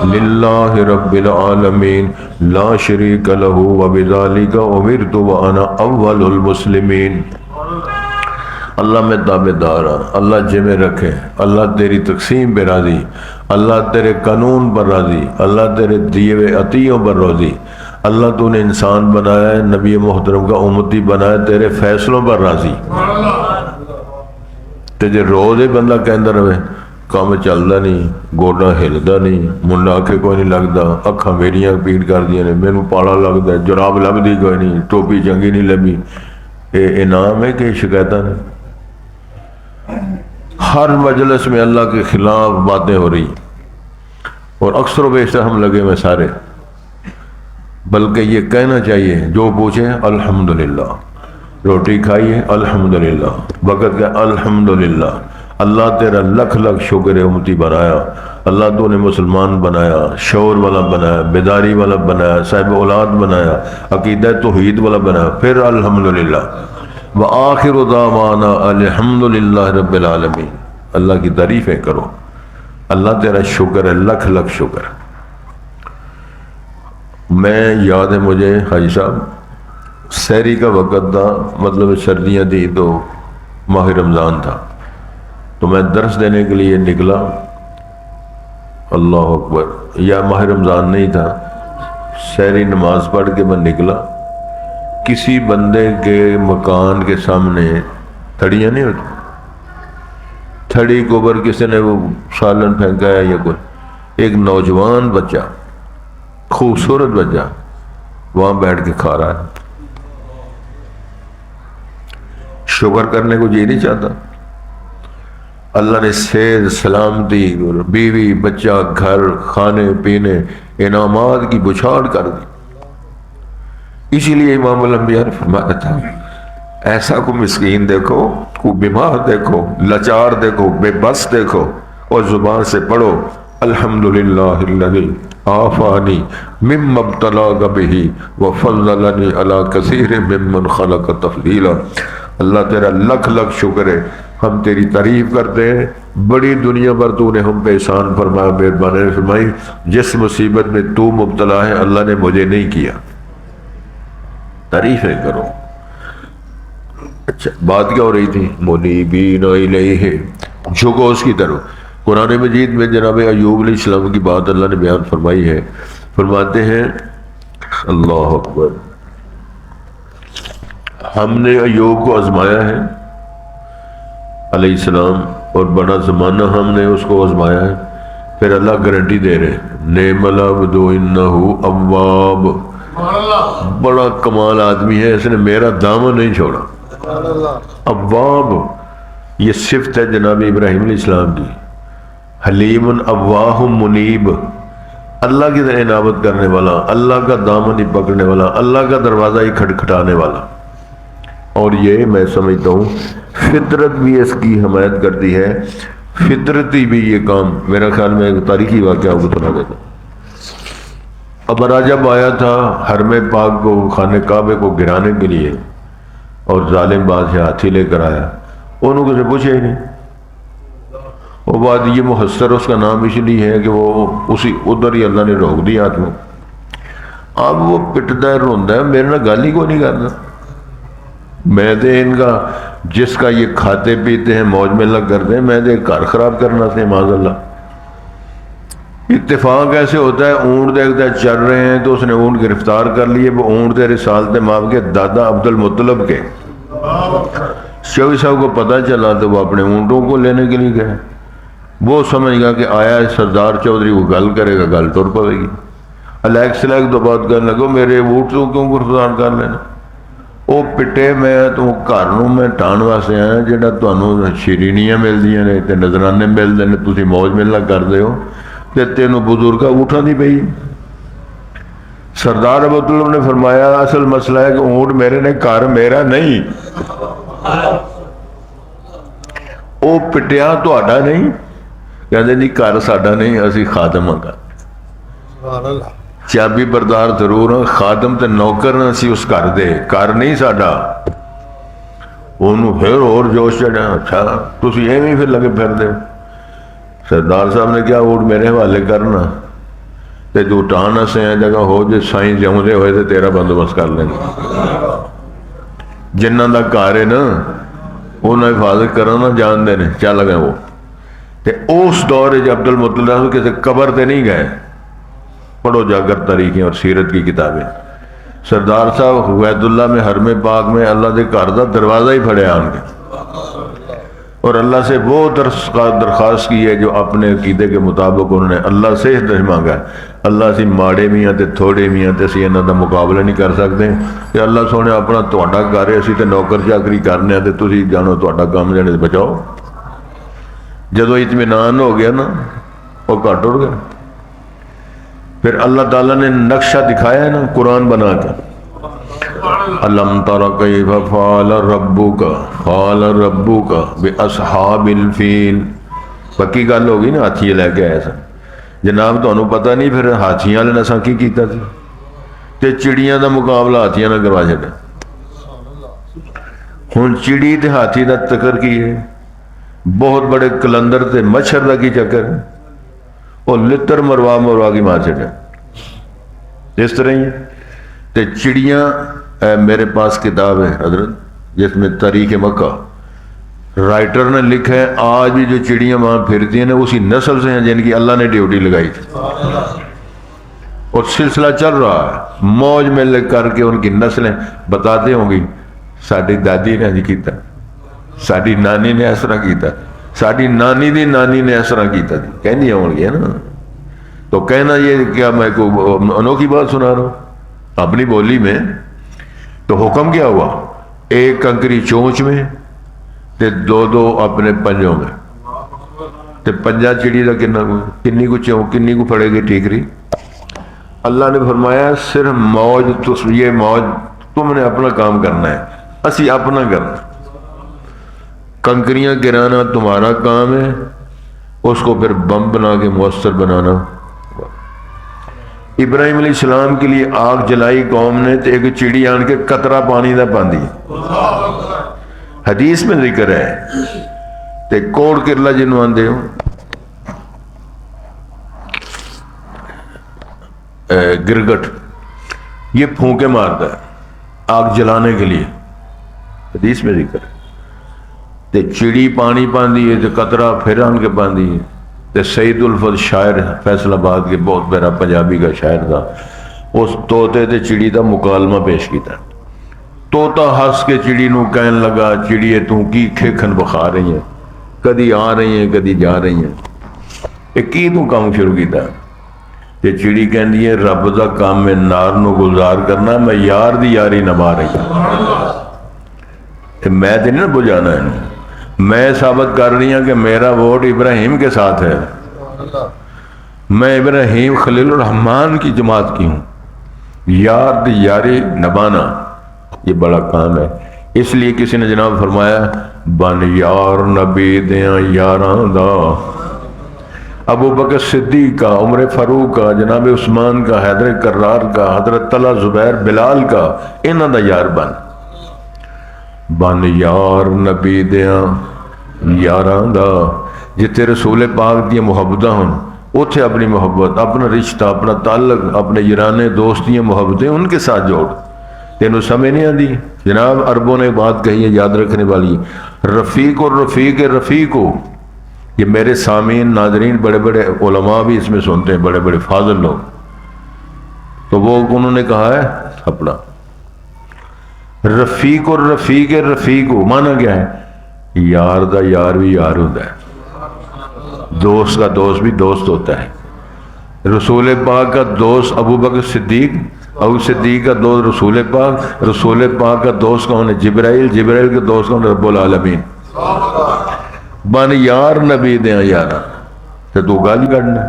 للہ رب العالمین لا شریک لہ وبذالک امرت وانا اول المسلمین۔ اللہ میں تابع دار ہوں، اللہ جمع رکھے، اللہ تیری تقسیم پہ راضی، اللہ تیرے قانون پر راضی، اللہ تیرے دیے ہوئے عطیوں پر راضی، اللہ تو نے انسان بنایا ہے، نبی محترم کا امتی بنایا، تیرے فیصلوں پر راضی۔ تجھے روز ہی بندہ کہندہ رہے کام چلدا نہیں، گوڈا ہلدا نہیں، منڈا آکھے کوئی نہیں لگدا، اکھاں میریاں پیٹ کر دیا نے، مینوں پاڑا لگدا ہے، جراب لبدی کوئی نہیں، ٹوپی چنگی نہیں لبی۔ یہ انعام ہے کہ شکایتاں نے؟ ہر مجلس میں اللہ کے خلاف باتیں ہو رہی اور اکثر و بیشتر ہم لگے ہوئے سارے، بلکہ یہ کہنا چاہیے جو پوچھیں الحمدللہ، روٹی کھائیے الحمدللہ، وقت کا الحمدللہ، اللہ تیرا لکھ لکھ شکر ہے، امتی بنایا، اللہ تو نے مسلمان بنایا، شعور والا بنایا، بیداری والا بنایا، صاحب اولاد بنایا، عقیدہ توحید والا بنایا، پھر الحمدللہ۔ وآخر دعوانا الحمدللہ رب العالمین، اللہ کی تعریفیں کرو، اللہ تیرا شکر ہے، لکھ لکھ شکر۔ میں یاد ہے مجھے حاجی صاحب، سحری کا وقت تھا، مطلب سردیاں تھی تو ماہ رمضان تھا، تو میں درس دینے کے لیے نکلا، اللہ اکبر، یا ماہ رمضان نہیں تھا، سحری نماز پڑھ کے میں نکلا، کسی بندے کے مکان کے سامنے تھڑیاں نہیں ہوتی، تھڑی کے اوپر کسی نے وہ سالن پھینکا ہے یا کوئی، ایک نوجوان بچہ، خوبصورت بچہ وہاں بیٹھ کے کھا رہا ہے۔ شکر کرنے کو جی نہیں چاہتا، اللہ نے صحت، سلامتی، بیوی، بچہ، گھر، کھانے پینے، انعامات کی بچھاڑ کر دی۔ اسی لیے امام الانبیاء نے فرمایا تھا ایسا کو مسکین دیکھو وہ بیمار دیکھو، لاچار دیکھو، بے بس دیکھو، اور زبان سے پڑھو الحمدللہ الذی عافانی مما ابتلاک بہ وفضلنی علی کثیر ممن خلق تفضیلا۔ اللہ تیرا لکھ لکھ شکر ہے، ہم تیری تعریف کرتے ہیں، بڑی دنیا پر تو نے ہم پہ احسان فرمایا، مہربانی فرمائی، جس مصیبت میں تو مبتلا ہے اللہ نے مجھے نہیں کیا۔ تعریفیں کرو۔ اچھا بات کیا ہو رہی تھی؟ منیبین الیہ، جھکو اس کی طرف۔ قرآن مجید میں جناب ایوب علیہ السلام کی بات اللہ نے بیان فرمائی ہے، فرماتے ہیں اللہ اکبر، ہم نے ایوب کو آزمایا ہے علیہ السلام، اور بڑا زمانہ ہم نے اس کو آزمایا ہے۔ پھر اللہ گارنٹی دے رہے نعم العبد انہ اواب، بڑا کمال آدمی ہے، اس نے میرا دامن نہیں چھوڑا۔ اواب یہ صفت ہے جناب ابراہیم علیہ السلام کی، حلیم اواہ منیب، اللہ کی عنابت کرنے والا، اللہ کا دامن ہی پکڑنے والا، اللہ کا دروازہ ہی کھٹکھٹانے والا۔ اور یہ میں سمجھتا ہوں فطرت بھی اس کی حمایت کرتی ہے، فطرتی بھی یہ کام، میرا خیال میں ایک تاریخی واقعہ آپ کو سنا دیتا ہوں۔ اب راجب آیا تھا حرم پاک کو، خانہ کعبے کو گرانے کے لیے، اور ظالم بادشاہ ہاتھی لے کر آیا، انہوں کو سے پوچھے ہی نہیں۔ وہ بات یہ محسر اس کا نام اس لیے ہے کہ وہ اسی ادھر ہی اللہ نے روک دیا ہاتھ میں۔ اب وہ پٹتا ہے، روندا ہے، میرے نہ گالی کو نہیں کرنا، میں دے ان کا جس کا یہ کھاتے پیتے ہیں موج میں لگ کرتے ہیں، میں دے گھر خراب کرنا سے معاذ اللہ۔ اتفاق ایسے ہوتا ہے، اونٹ دیکھتا ہے چل رہے ہیں تو اس نے اونٹ گرفتار کر لیے، وہ اونٹ تیرے سالت ماں کے دادا عبد المطلب کے۔ شوی صاحب کو پتہ چلا تو وہ اپنے اونٹوں کو لینے کے لیے گئے، وہ سمجھ گیا کہ آیا ہے سردار چودھری، وہ گل کرے گا، گل ٹر پڑے گی، الیک سلیک تو بات کرنے لگو، میرے اونٹ تو کیوں گرفتار کر لینا؟ وہ پٹے میں تو گھر نوں میں ٹان واسطے آیا جہاں تمہیں شیرینیاں ملدیاں نے تے نذرانے ملتے ہیں، تسی موج ملنا کرتے ہو، تے تینوں بزرگاں اونٹاں دی پئی۔ سردار عبداللہ نے فرمایا اصل مسئلہ ہے کہ اونٹ میرے نے، گھر میرا نہیں۔ او پٹیا تہاڈا نہیں؟ کہتے جی گھر ساڈا نہیں، اسی خادم ہاں۔ چابی بردار ضرور ہاں، خادم تے نوکر نہ سی اس گھر دے، گھر نہیں ساڈا۔ انہوں پھر اور جوش چڑھا، اچھا تسی ایویں پھر لگے پھر دے۔ سردار صاحب نے کیا اونٹ میرے حوالے کرنا تے جو ٹانا سے ہیں جگہ ہو جے سائیں جمدے ہوئے تے تیرا بندوبست کر لیں جنہ دا گھر ہے نا انہیں حفاظت کرنا جان دے نے، چل گئے وہ۔ تے اس دور عبد المطلب کسی قبر تے نہیں گئے، پڑھو جا کر تاریخیں اور سیرت کی کتابیں۔ سردار صاحب عبید اللہ میں حرم پاک میں اللہ دے گھر دا دروازہ ہی پھڑیا آن کے، اور اللہ سے وہ درخواست کی ہے جو اپنے عقیدے کے مطابق انہوں نے اللہ سے مانگا ہے۔ اللہ سی ماڑے میاں تے تھوڑے میاں تے اسی انہاں دا مقابلہ نہیں کر سکتے کہ اللہ سونے اپنا تہاڈا گھر ہے، اسی تے نوکر چاکری کرنے ہیں تے تسی جانو تہاڈا کام جانے سے بچاؤ۔ جدو اطمینان ہو گیا نا وہ گھر ٹر گیا۔ پھر اللہ تعالیٰ نے نقشہ دکھایا ہے نا قرآن بنا کر، الم تر کیف فعل ربک قال ربک باصحاب الفیل۔ پکی گل ہوگی نا، ہاتھی لے کے آئے سن جناب، تمہیں پتہ نہیں پھر ہاتھیاں والے نساں کی کیتا سی تے چڑیاں دا مقابلہ ہاتھیاں نہ کروا چھڈا۔ ہن چڑی تے ہاتھی دا ٹکر کی ہے، بہت بڑے کلندر تے مچھر دا کی چکر ہے، اور لتر مروا مروا کی مار چھڈا۔ اس طرح ہی تے چڑیاں، میرے پاس کتاب ہے حضرت جس میں تاریخ مکہ، رائٹر نے لکھا ہے آج بھی جو چڑیاں وہاں پھرتی ہیں اسی نسل سے ہیں جن کی اللہ نے ڈیوٹی لگائی تھی، اور سلسلہ چل رہا ہے، موج میں لگ کر کے ان کی نسلیں بتاتے ہوں گی ساری دادی نے جی کیتا، ساری نانی نے اس طرح کیتا، ساری نانی دی نانی نے اس طرح کیتا تھی، کہنی ہوں گی نا۔ تو کہنا یہ کیا میں کو انوکھی بات سنا رہا ہوں اپنی بولی میں؟ تو حکم کیا ہوا، ایک کنکری چونچ میں تے دو دو اپنے پنجوں میں، تے پنجا چڑی دا کنی کو پڑے گی ٹھیکری۔ اللہ نے فرمایا صرف موج، یہ موج تم نے اپنا کام کرنا ہے، اسی اپنا کرنا، کنکریاں گرانا تمہارا کام ہے، اس کو پھر بم بنا کے مؤثر بنانا۔ ابراہیم علیہ السلام کے لیے آگ جلائی قوم نے تو ایک چڑی آن کے قطرہ پانی دا باندھی، حدیث میں ذکر ہے۔ تے کوڑ کرلا جنوں آندے ہو، گرگٹ، یہ پھونکے مارتا ہے آگ جلانے کے لیے، حدیث میں ذکر ہے۔ تے چڑی پانی پاندی ہے تے قطرہ پھر آن کے پاندی ہے۔ تے سعید الفضل شاعر فیصل آباد کے بہت بڑا پنجابی کا شاعر تھا، اس طوطے تے چڑی دا مکالمہ پیش کیتا۔ طوطا ہنس کے چڑی نو کہن لگا، چڑیے تو کی کھیکھن بخا رہی ہیں، کدی آ رہی ہیں کدی جا رہی ہیں، اے کی تو کام شروع کیتا؟ تے چڑی کہندی ہے رب دا کام میں نار نو گزار کرنا، میں یار دی یاری نبھا رہی ہوں۔ میں تے نہیں بجانا ہے، میں ثابت کر رہی ہوں کہ میرا ووٹ ابراہیم کے ساتھ ہے، میں ابراہیم خلیل الرحمن کی جماعت کی ہوں۔ یار دی یاری نبھانا یہ بڑا کام ہے۔ اس لیے کسی نے جناب فرمایا بن یار نبی دیاں یاراں دا، ابو بکر صدیق کا، عمر فاروق کا، جناب عثمان کا، حیدر کرار کا، حضرت طلحہ زبیر بلال کا، انہاں دا یار بن یار نبی دیاں یاراں دا۔ جتے رسول پاک دی محبتاں ہوں اتھے اپنی محبت، اپنا رشتہ، اپنا تعلق، اپنے یارانے دوستیاں محبتیں ان کے ساتھ جوڑ۔ تینوں سمجھ نہیں آتی؟ جناب عربوں نے بات کہی ہے یاد رکھنے والی، رفیق اور رفیق رفیق ہو۔ یہ میرے سامعین ناظرین بڑے بڑے علماء بھی اس میں سنتے ہیں، بڑے بڑے فاضل لوگ، تو وہ انہوں نے کہا ہے اپنا رفیق اور رفیق رفیق ہو، معنی کیا ہے؟ یار دا یار بھی یار ہوتا ہے، دوست کا دوست بھی دوست ہوتا ہے۔ رسول پاک کا دوست ابو بکر صدیق، ابو صدیق کا دوست رسول پاک، رسول پاک کا دوست کون ہے؟ جبرائیل، جبرائیل کا دوست کون ہے؟ رب العالمین۔ بن یار نبی دیاں یارا، تو گالی کرنا۔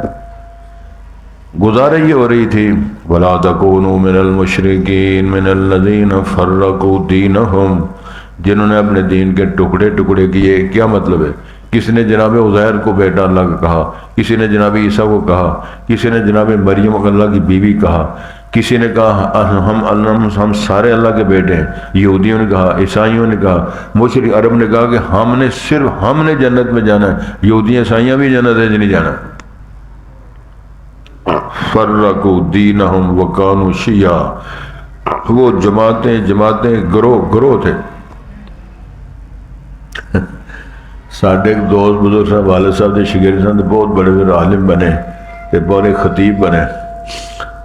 گزارش یہ ہو رہی تھی وَلَا تَكُونُوا مِنَ الْمُشْرِكِينَ مِنَ الَّذِينَ فَرَّقُوا دِينَهُمْ، جنہوں نے اپنے دین کے ٹکڑے ٹکڑے کیے۔ کیا مطلب ہے؟ کسی نے جناب عزیر کو بیٹا اللہ کا کہا، کسی نے جناب عیسیٰ کو کہا، کسی نے جناب مریم کو اللہ کی بیوی کہا، کسی نے کہا ہم سارے اللہ کے بیٹے ہیں، یہودیوں نے کہا، عیسائیوں نے کہا، مشرک عرب نے کہا کہ ہم نے جنت میں جانا ہے، یہودی عیسائیاں بھی جنت ہے نہیں جانا۔ فرقوا دینہم وکانوا شیعا، وہ جماعتیں گروہ تھے۔ ساڈے ایک دوست بزرگ صاحب والد صاحب دے شگرد سن، بہت بڑے بڑے عالم بنے تے بڑے خطیب بنے۔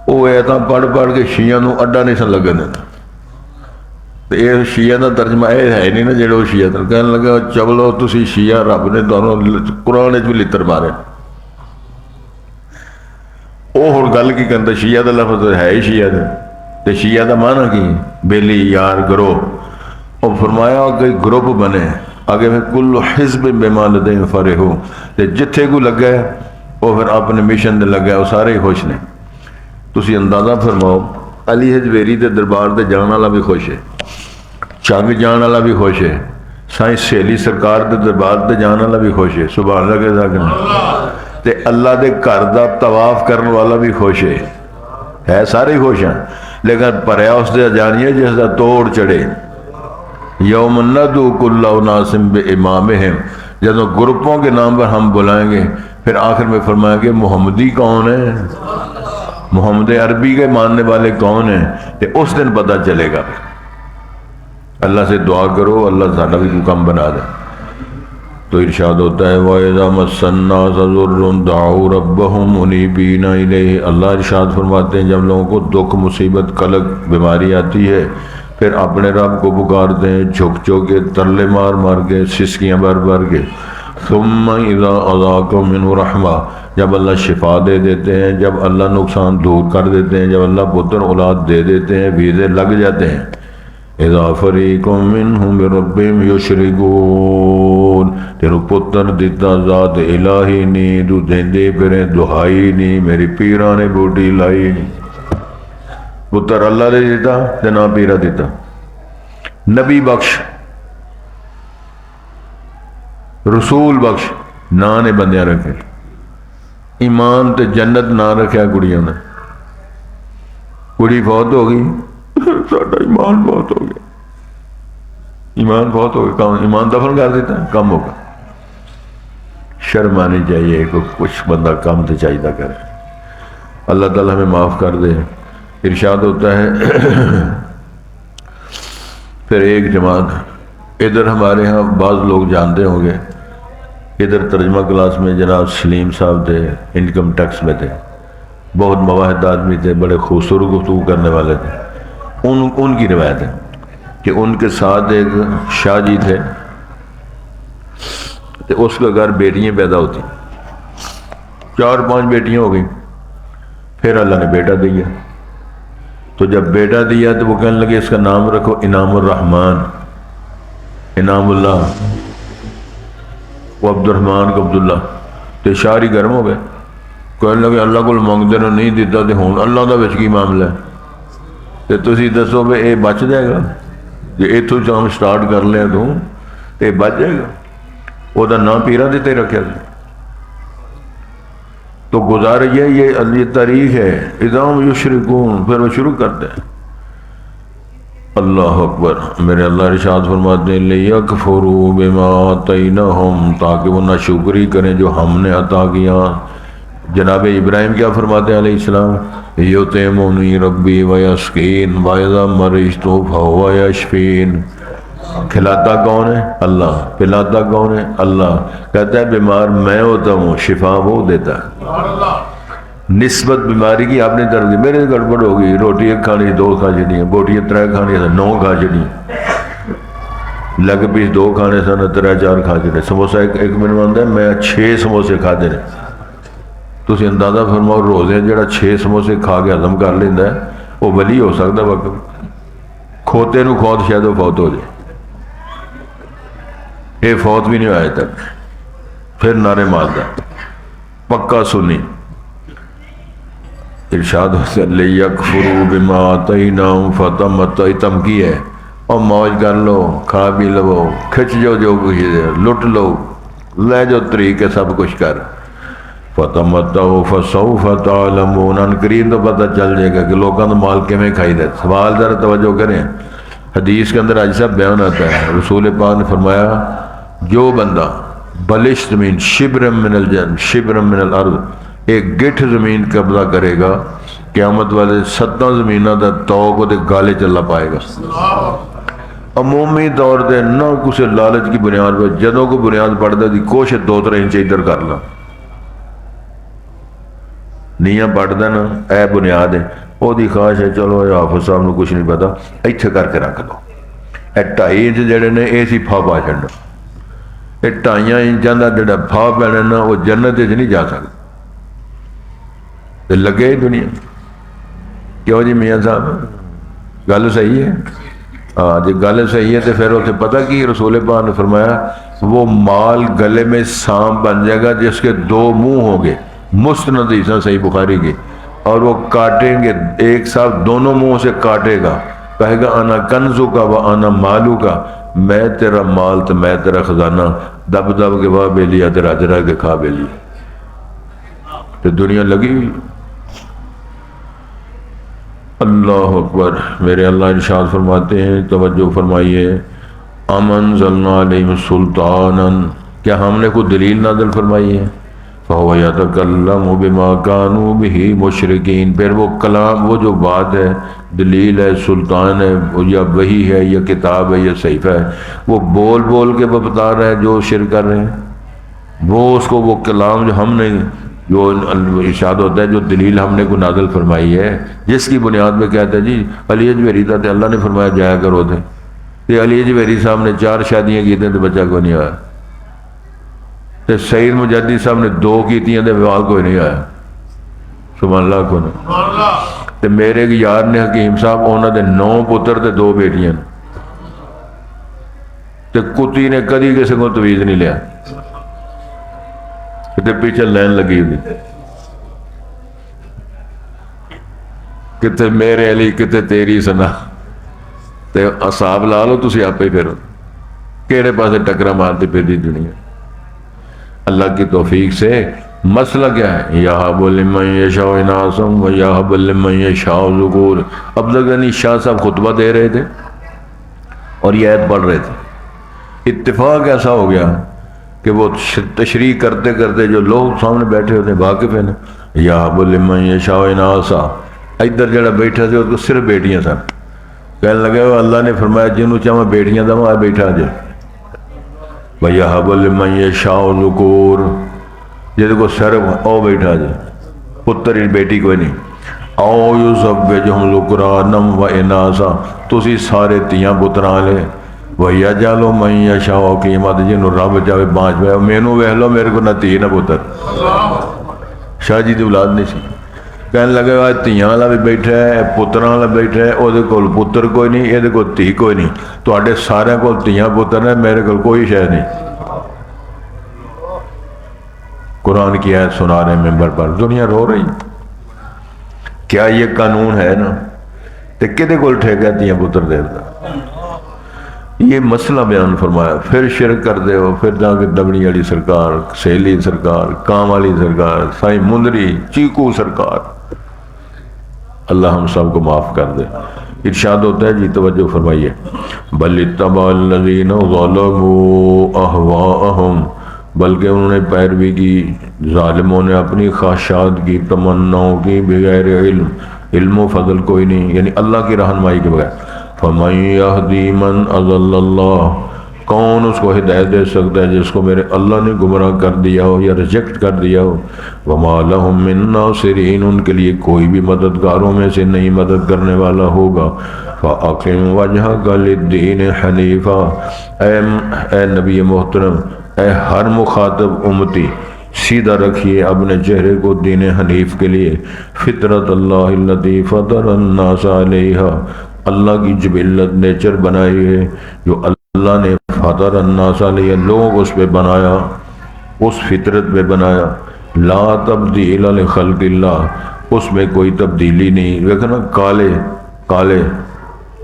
وہ ایتاں پڑھ کے شیعہ نو اڈا نہیں سن لگن دینا۔ تے اے شیعہ دا ترجمہ اے ہے نہیں نا جڑا وہ شیعہ تر کہن لگا چلو تسی شیعہ رب نے دونوں قرآن وچ بھی لتر مارے۔ وہ ہر گل کی کرتا شیعہ دا لفظ ہے ہی شیعہ دا، تے شیعہ دا معنی کی بیلی یار گروہ۔ اور فرمایا کہ گروپ بنے آگے پھر کل حزب بما لدیہم فرحون، تے جتھے کو لگا ہے وہ پھر اپنے مشن دے لگا ہے، وہ سارے ہی خوش نے۔ تسی اندازہ فرماؤ علی حجویری دے دربار دے جان والا بھی خوش ہے، چنگ جان والا بھی خوش ہے، سائیں سہیلی سرکار دے دربار دے جان والا بھی خوش ہے، سبحان اللہ کے ساتھ تے اللہ دے گھر دا طواف کرنے والا بھی خوش ہے سارے خوش ہیں، لیکن پریا اس دے جانیے جس دا توڑ چڑھے۔ یوم ندعو کل اناس بامامہم، جب گروپوں کے نام پر ہم بلائیں گے، پھر آخر میں فرمائیں گے محمدی کون ہے، محمد عربی کے ماننے والے کون ہیں، کہ اس دن پتہ چلے گا۔ اللہ سے دعا کرو اللہ ساڈا بھی کم بنا دے۔ تو ارشاد ہوتا ہے وَإِذَا مَسَّ النَّاسَ ضُرٌّ دَعَوْا رَبَّهُمْ مُنِيبِينَ إِلَيْهِ، اللہ ارشاد فرماتے ہیں جب لوگوں کو دکھ مصیبت قلق بیماری آتی ہے پھر اپنے رب کو پکارتے ہیں، جھک کے ترلے مار کے سسکیاں بھر کے۔ ثم اذا اذاقهم منه رحمہ، جب اللہ شفا دے دیتے ہیں، جب اللہ نقصان دور کر دیتے ہیں، جب اللہ پتر اولاد دے دیتے ہیں، ویزے لگ جاتے ہیں، اذا فریق منهم بربهم یشرکون، تیرو پتر دیتا ذات الہی نی تو دیندے پھریں دہائی نی میری پیرانے بوٹی لائی نی۔ پتر اللہ نے دیتا تے نہ پیرا دیتا۔ نبی بخش رسول بخش نا نے بندیاں رکھے، ایمان تے جنت نہ رکھیا کڑیاں نے، کڑی فوت ہو گئی ساڈا ایمان بہت ہو گیا، ایمان بہت ہو گیا، کام ایمان دفن کر دیتا ہے، کم ہوگا۔ شرم آنی چاہیے کہ کچھ بندہ کام تو چاہیے کرے۔ اللہ تعالیٰ ہمیں معاف کر دے۔ ارشاد ہوتا ہے پھر ایک جماعت، ادھر ہمارے ہاں بعض لوگ جانتے ہوں گے، ادھر ترجمہ کلاس میں جناب سلیم صاحب تھے، انکم ٹیکس میں تھے، بہت مواحد آدمی تھے، بڑے خوبصورت گفتگو کرنے والے تھے۔ ان کی روایت ہے کہ ان کے ساتھ ایک شاہ جی تھے، تو اس کے گھر بیٹیاں پیدا ہوتی، 4-5 بیٹیاں ہو گئیں، پھر اللہ نے بیٹا دیا۔ تو جب بیٹا دیا تو وہ کہنے لگے اس کا نام رکھو انعام الرحمن، انعام اللہ، وہ عبد الرحمن کو عبداللہ۔ تو شاعری گرم ہو گئے، کہنے لگے اللہ کو منگتے نے نہیں دیتا تو ہوں اللہ دا وچ کی معاملہ ہے، تو تسی دسو بھی اے بچ جائے گا، جی اتوں ہم سٹارٹ کر لیں تو اے بچ جائے گا۔ وہ دا نام پیرا دیتے رکھا تھا۔ تو گزاریا یہ تاریخ ہے، اذا ہم یشرکون، پھر وہ شروع کرتے ہیں۔ اللہ اکبر، میرے اللہ ارشاد فرماتے ہیں لیکفروا بما آتیناہم، تاکہ وہ ناشکری کریں جو ہم نے عطا کیا۔ جناب ابراہیم کیا فرماتے ہیں علیہ السلام، یطعمنی ربی ویسقین واذا مرضت فہو یشفین۔ کھلاتا کون ہے؟ اللہ۔ پلاتا کون ہے؟ اللہ۔ کہتا ہے بیمار میں ہوتا ہوں، شفا وہ دیتا ہے۔ نسبت بیماری کی آپ نے طرف دی، میرے گڑبڑ ہو گئی، روٹی ایک کھانی 2 کھا چڑی، بوٹی 3 کھانی 9 کھا چڑی، لگ پیس 2 کھانے سن 3-4 کھا چڑے، سموسہ ایک منٹ آتا ہے میں 6 سموسے کھا دے رہے۔ تسی اندازہ فرماؤ روزے جڑا 6 سموسے کھا کے ہضم کر لینا ہے وہ ولی ہو سکتا وقت، کھوتے نو کھوت شاید وہ فوت ہو جائے، یہ فوت بھی نہیں آئے تک، پھر نعرے مارتا پکا سنی۔ ارشاد لیکفروا بما آتیناہم فتمتعوا، تمکی ہے، اور موج کر لو، کھا پی لو، کھچ جو کچھ لٹ لو، لے جو طریقے سب کچھ کر۔ فتمتعوا فسوف تعلمون، ان قریب تو پتہ چل جائے گا کہ لوگوں نے مال کیویں کھائی دے۔ سوال ذرا توجہ کریں، حدیث کے اندر آج سب بیان آتا ہے، رسول پاک نے فرمایا جو بندہ بلشت من شبر من الجن شبر من الارض، ایک گٹھ زمین قبضہ کرے گا، قیامت والے 7 زمینہ دا توق وہ دے گالے چلا پائے گا۔ عمومی طور دے نہ کچھ لالچ کی بنیاد پر جدوں کو بنیاد پڑتا دی کوشش 2-3 انچ ادھر کر لا، نیاں پڑھتا نا اے بنیاد ہے، وہ دی خواہش ہے چلو یہ حافظ صاحب نے کچھ نہیں پتا ایتھے کر کے رکھ دو، اے 2.5 انچ جڑے نے اے سی پھا پا چھڑنا، اے 2.5 انچاں دا جڑا پھا پینا نا وہ جنت وچ نہیں جا سکتا۔ تے لگے ہی دنیا کیوں جی میاں صاحب گل صحیح ہے؟ ہاں جی گل صحیح ہے تو پھر اسے پتہ کی رسول پاک نے فرمایا وہ مال گلے میں سانپ بن جائے گا جس کے 2 منہ ہوں گے، مستند حدیث صحیح بخاری کی، اور وہ کاٹیں گے، ایک ساتھ دونوں منہ سے کاٹے گا، کہے گا انا کنزو کا و انا مالو کا، میں تیرا مال تو میں تیرا خزانہ، دب دب کے واہ بے لیا تیرا جرا کے کھا بے لیا۔ تو دنیا لگی ہوئی۔ اللہ اکبر، میرے اللہ ارشاد فرماتے ہیں، توجہ فرمائیے، انزلنا علیہم سلطانا، کیا ہم نے کوئی دلیل نازل فرمائی ہے؟ فہو یتکلم بما کانوا بہ مشرکین، پھر وہ کلام، وہ جو بات ہے، دلیل ہے، سلطان ہے، یا وحی ہے، یا کتاب ہے، یا صحیفہ ہے، وہ بول بول کے بتا رہا ہے جو شرک کر رہے ہیں، وہ اس کو وہ کلام جو ہم نے، جو ارشاد ہوتا ہے جو دلیل ہم نے کو نازل فرمائی ہے، جس کی بنیاد پہ کہتا ہے جی علی اجویری تھا، اللہ نے فرمایا جایا کرو تھے، کہ علی اجویری صاحب نے 4 شادیاں کی تھیں تو بچہ کو نہیں آیا، تو سید مجدد صاحب نے 2 کیتیاں تو وال کوئی نہیں آیا، سبحان اللہ کو نہیں۔ تو میرے ایک یار نے حکیم صاحب انہوں نے 9 پتر تے 2 بیٹیاں، تو کتی نے کدی کسی کو تویز نہیں لیا، کتے پیچھے لین لگی ہوئی، کتے میرے علی کتے تیری سنا، تے اصحاب لا لو تسی آپ ہی پھر کہڑے پاسے ٹکرا مارتے پھر دی دنیا۔ اللہ کی توفیق سے مسئلہ کیا ہے؟ یہب لمن یشاء اناثا و یہب لمن یشاء ذکور۔ اب تک یعنی شاہ صاحب خطبہ دے رہے تھے اور یہ آیت پڑھ رہے تھے، اتفاق ایسا ہو گیا کہ وہ تشریح کرتے کرتے جو لوگ سامنے بیٹھے ہوتے واقف ہیں نا، یہب لمن یشاء اناثا، ادھر جڑا بیٹھا تھا اس کو صرف بیٹیاں تھا، کہنے لگے اللہ نے فرمایا جنہوں چاہوں بیٹیاں دا وہاں بیٹھا جائے، وَيَهَبُ لِمَن يَشَاءُ ذُكُورَ، جس کو صرف او بیٹھا جائے، پتر ہی بیٹی کوئی نہیں، او يُزَوِّجُهُمْ ذُكْرَانًا وَإِنَاثًا، تسی سارے تیاں پتران لے، وَيَجْعَلُ مَن يَشَاءُ قِیمت، جنہوں رب چاہے پانچ پہ، مینوں ویکھ لو میرے کو نہ تھی نہ پتر، شاہ جی دی اولاد نہیں سی، کہنے لگے گا تیاں والا بھی بیٹھا ہے پتراں والا بیٹھا ہے، او دے کول پتر کوئی نہیں، اے دے کول تھی کوئی نہیں، تواڈے سارے کول تیاں پتر ہیں، میرے کول کوئی شے نہیں۔ قرآن کی آیت سنا رہے ہیں ممبر پر، دنیا رو رہی، کیا یہ قانون ہے نا؟ تے کدے کول ٹھیکا تیاں پتر دے دا؟ یہ مسئلہ بیان فرمایا، پھر شرک کر دے ہو، پھر جا کے دبڑی والی سرکار، سہیلی سرکار، کام والی سرکار، سائیں مندری، چیکو سرکار، اللہ ہم سب کو معاف کر دے۔ ارشاد ہوتا ہے جی توجہ فرمائیے، بل اتبع الذین ظلموا اہواءہم، بلکہ انہوں نے پیروی کی، ظالموں نے اپنی خواہشات کی، تمناؤں کی، بغیر علم، علم و فضل کوئی نہیں، یعنی اللہ کی رہنمائی کے بغیر۔ فَمَن يَهْدِي مَنْ أَضَلَّ اللَّهُ، کون اس کو ہدایت دے سکتا ہے جس کو میرے اللہ نے گمراہ کر دیا ہو یا ریجیکٹ کر دیا ہو۔ وَمَا لَهُم مِّن نَاصِرِينَ، ان کے لیے کوئی بھی مددگاروں میں سے نہیں مدد کرنے والا ہوگا۔ فَأَقِمْ وَجْهَكَ لِلدِّينِ حَنِيفًا، اے نبی محترم، اے ہر مخاطب امتی، سیدھا رکھیے اپنے چہرے کو دین حنیف کے لیے، فطرت اللہ التی فطر الناس علیہا، اللہ کی جبلت نیچر بنائی ہے جو اللہ نے فطر الناس علیہ، لوگوں کو اس پہ بنایا، اس فطرت پہ بنایا، لا تبدیل لخلق اللہ، اس میں کوئی تبدیلی نہیں۔ دیکھنا کالے کالے،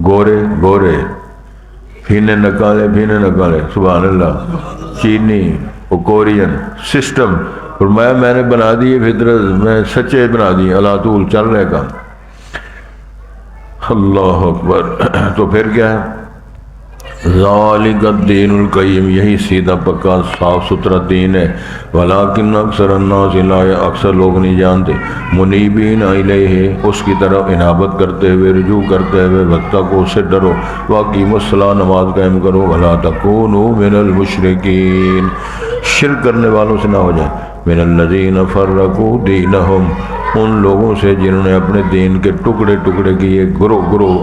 گورے گورے، پھینے نہ کالے پھینے نہ کالے، سبحان اللہ، چینی کورین سسٹم، فرمایا میں نے بنا دی فطرت، میں سچے بنا دی، اللہ طول چل رہے کام، اللہ اکبر۔ تو پھر کیا ہے؟ ذالک الدین القیم، یہی سیدھا پکا صاف ستھرا دین ہے، ولیکن اکثر الناس لا، اکثر لوگ نہیں جانتے، منیبین الیہ، اس کی طرف انابت کرتے ہوئے، رجوع کرتے ہوئے، واتقوا، اس سے ڈرو، واقیموا الصلاۃ، نماز قائم کرو، ولا تکونوا من المشرکین، شرک کرنے والوں سے نہ ہو جائیں، من الذین فرقوا دینہم، ان لوگوں سے جنہوں نے اپنے دین کے ٹکڑے ٹکڑے کیے، گروہ گروہ،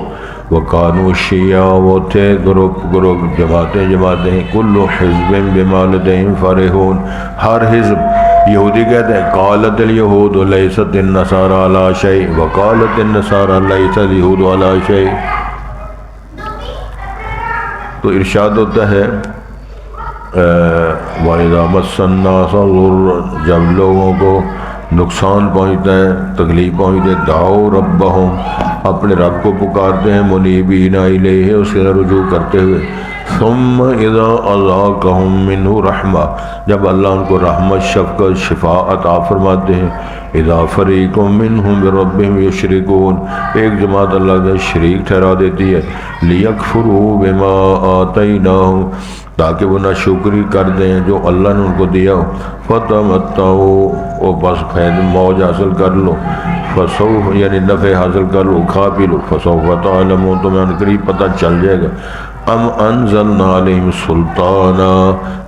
وَقَانُوا شِيَعًا، وہ تھے گروہ گروہ، جماعتیں جماعتیں، کُلُّ حِزْبٍ بِمَا لَدَيْهِمْ فَرِحُونَ، ہر حزب، یہودی کہتے ہیں قالت اليہود لیست النصارى علی شیء وقالت النصارى لیست اليہود علی شیء۔ تو ارشاد ہوتا ہے وَإِذَا مَسَّ النَّاسَ ضُرٌّ، جب لوگوں کو نقصان پہنچتا ہے، تکلیف پہنچتے، دعوا ربہم، اپنے رب کو پکارتے ہیں، منیبین الیہ، اس کے رجوع کرتے ہوئے، ثم اذا اذاقہم منہ رحمہ، جب اللہ ان کو رحمت، شفقت، شفاء عطا فرماتے ہیں، اذا فریق منہم بربہم یشرکون، ایک جماعت اللہ کا شریک ٹھہرا دیتی ہے، لیکفروا بما آتیناہم، تاکہ وہ ناشکری کر دیں جو اللہ نے ان کو دیا ہو، فتمتعوا، وہ بس فیض موج حاصل کر لو، فسوف، یعنی نفع حاصل کر لو، کھا پی لو، فسوف تعلمون، تمہیں ان قریب پتہ چل جائے گا، ام انزلنا علیہم سلطانا،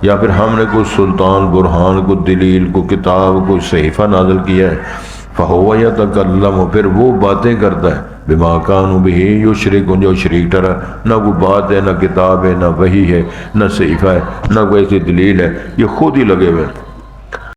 یا پھر ہم نے کوئی سلطان، برہان، کوئی دلیل، کوئی کتاب، کوئی صحیفہ نازل کیا ہے، فہو یتکلم، پھر وہ باتیں کرتا ہے، بما کانوا بہ یشرکون، جو شریک ٹھہرا، نہ کوئی بات ہے، نہ کتاب ہے، نہ وحی ہے، نہ صحیفہ ہے، نہ کوئی ایسی دلیل ہے، یہ خود ہی لگے ہوئے ہیں۔